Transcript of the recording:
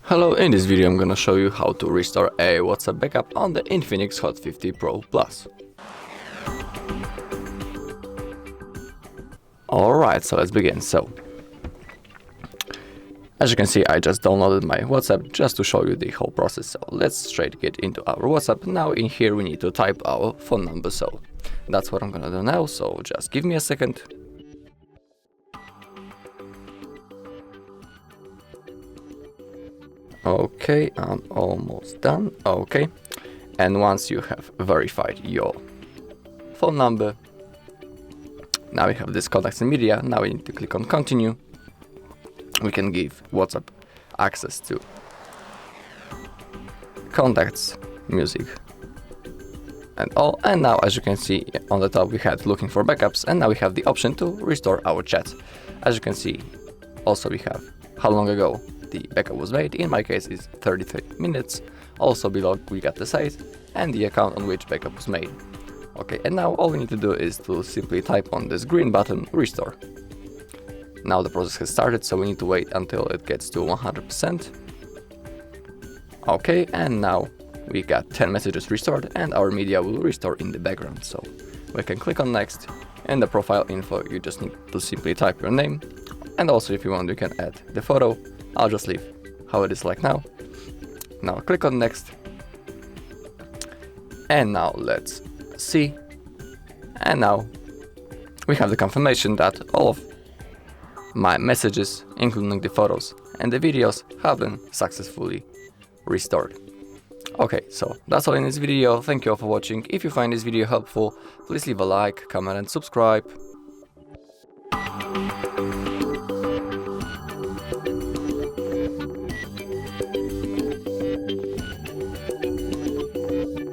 Hello, in this video I'm gonna show you how to restore a WhatsApp backup on the Infinix Hot 50 Pro Plus. Alright, so let's begin. As you can see, I just downloaded my WhatsApp just to show you the whole process. So let's straight get into our WhatsApp. Now in here we need to type our phone number, so that's what I'm gonna do now, so just give me a second. Okay, I'm almost done. Okay, and once you have verified your phone number, now we have this contacts and media. Now we need to click on continue. We can give WhatsApp access to contacts, music, and all. And now, as you can see on the top, we had looking for backups, and now we have the option to restore our chat. As you can see, also we have how long ago the backup was made. In my case, it's 33 minutes. Also below we got the site and the account on which backup was made. Okay, and now all we need to do is to simply type on this green button restore. Now the process has started, so we need to wait until it gets to 100%. Okay, and now we got 10 messages restored and our media will restore in the background. So we can click on next. In the profile info you just need to simply type your name, and also if you want you can add the photo. I'll just leave how it is like now. Now click on next. And now let's see. And now we have the confirmation that all of my messages, including the photos and the videos, have been successfully restored. Okay, so that's all in this video. Thank you all for watching. If you find this video helpful, please leave a like, comment and subscribe.